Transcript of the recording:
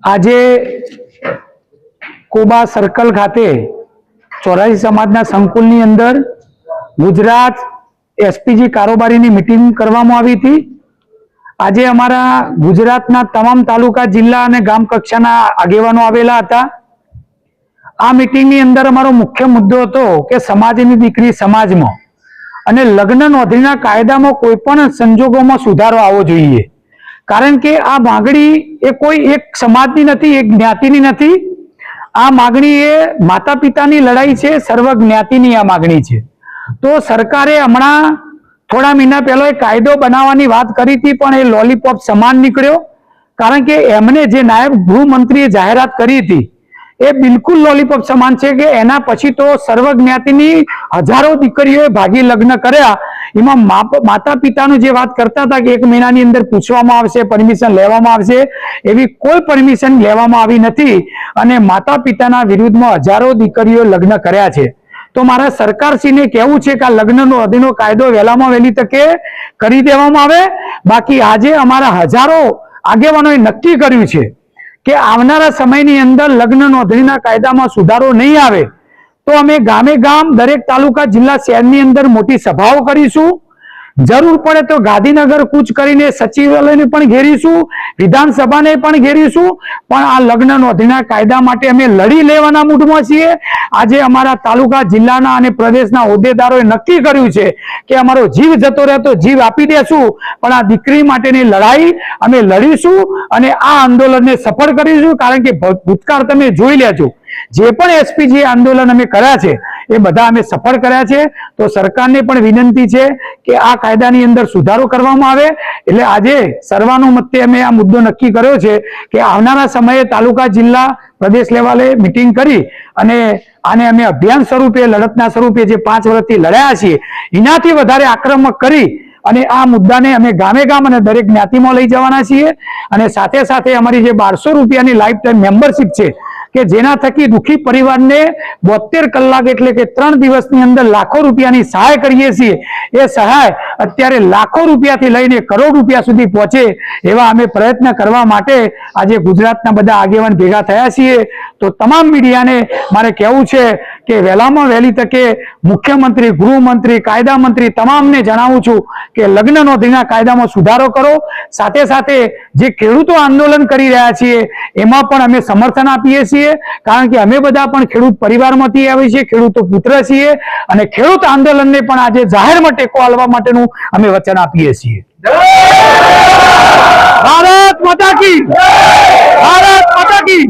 આજે કોબા સર્કલ ખાતે 84 સમાજના સંકુલની અંદર ગુજરાત એસપીજી કારોબારીની મીટિંગ કરવામાં આવી હતી। આજે અમારા ગુજરાતના તમામ તાલુકા જિલ્લા અને ગામ કક્ષાના આગેવાનો આવેલા હતા। આ મીટિંગની અંદર અમારો મુખ્ય મુદ્દો હતો કે સમાજની દીકરી સમાજમાં અને લગ્ન નોંધણીના કાયદામાં કોઈ પણ સંજોગોમાં સુધારો આવવો જોઈએ। કારણ કે આ માગણી એ કોઈ એક સમાજની નથી, એક જ્ઞાતિની નથી। આ માગણી એ માતા પિતાની લડાઈ છે, સર્વ જ્ઞાતિની આ માગણી છે। તો સરકારે હમણાં થોડા મહિના પહેલા એક કાયદો બનાવવાની વાત કરી હતી, પણ એ લોલીપોપ સમાન નીકળ્યો। કારણ કે એમને જે નાયબ ગૃહમંત્રીએ જાહેરાત કરી હતી એ બિલકુલ લોલીપોપ સમાન છે કે એના પછી તો સર્વ જ્ઞાતિની હજારો દીકરીઓએ ભાગી લગ્ન કર્યા। એમાં માતા પિતાનું જે વાત કરતા હતા કે 1 મહિનાની અંદર પૂછવામાં આવશે, પરમિશન લેવામાં આવશે, એવી કોઈ પરમિશન લેવામાં આવી નથી અને માતા પિતાના વિરુદ્ધમાં હજારો દીકરીઓ લગ્ન કર્યા છે। તો મારા સરકારશ્રીને કહેવું છે કે આ લગ્ન નોંધણીનો કાયદો વહેલામાં વહેલી તકે કરી દેવામાં આવે। બાકી આજે અમારા હજારો આગેવાનોએ નક્કી કર્યું છે કે આવનારા સમયની અંદર લગ્ન નોંધણીના કાયદામાં સુધારો નહીં આવે તો અમે ગામે ગામ દરેક તાલુકા જિલ્લા શહેરની અંદર મોટી સભાઓ કરીશું। જરૂર પડે તો ગાંધીનગર કૂચ કરીને સચિવાલયને પણ ઘેરીશું, વિધાનસભાને પણ ઘેરીશું, પણ આ લગ્ન નોંધણીના કાયદા માટે અમે લડી લેવાના મૂડમાં છીએ। આજે અમારા તાલુકા જિલ્લાના અને પ્રદેશના હોદ્દેદારોએ નક્કી કર્યું છે કે અમારો જીવ જતો રહે તો જીવ આપી દેશું, પણ આ દીકરી માટેની લડાઈ અમે લડીશું અને આ આંદોલનને સફળ કરીશું। કારણ કે ભૂતકાળ તમે જોઈ લેજો, જે પણ એસપીજી આંદોલન અમે કર્યા છે એ બધા અમે સફળ કર્યા છે। તો સરકારને પણ વિનંતી છે કે આ કાયદાની અંદર સુધારો કરવામાં આવે। એટલે આજે સર્વાનુમતે અમે આ મુદ્દો નક્કી કર્યો છે કે આવનારા સમયે તાલુકા જિલ્લા પ્રદેશ લેવલે મીટિંગ કરી અને આને અમે અભિયાન સ્વરૂપે, લડતના સ્વરૂપે જે 5 વર્ષથી લડ્યા છીએ એનાથી વધારે આક્રમક કરી અને આ મુદ્દાને અમે ગામે ગામ અને દરેક જ્ઞાતિમાં લઈ જવાના છીએ। અને સાથે સાથે અમારી જે 1200 રૂપિયાની લાઈફ ટાઈમ મેમ્બરશીપ છે કે જેના થકી દુઃખી પરિવારને 72 કલાક એટલે કે 3 દિવસની અંદર લાખો રૂપિયાની સહાય કરીએ છીએ। એ સહાય અત્યારે લાખો રૂપિયાથી લઈને કરોડ રૂપિયા સુધી પહોંચે એવા અમે પ્રયત્ન કરવા માટે આજે ગુજરાતના બધા આગેવાન ભેગા થયા છીએ। તો તમામ મીડિયાને મારે કહેવું છે કે વહેલામાં વહેલી તકે મુખ્યમંત્રી, ગૃહમંત્રી, કાયદા મંત્રી તમામને જણાવું છું કે લગ્ન નોંધણીના કાયદામાં સુધારો કરો। સાથે સાથે જે ખેડૂતો આંદોલન કરી રહ્યા છીએ એમાં પણ અમે સમર્થન આપીએ છીએ, કારણ કે અમે બધા પણ ખેડૂત પરિવારમાંથી આવીએ છીએ, ખેડૂતો પુત્ર છીએ અને ખેડૂત આંદોલનને પણ આજે જાહેરમાં ટેકો આપવા માટેનું અમે વચન આપીએ છીએ। ભારત માતા કી, ભારત માતા કી।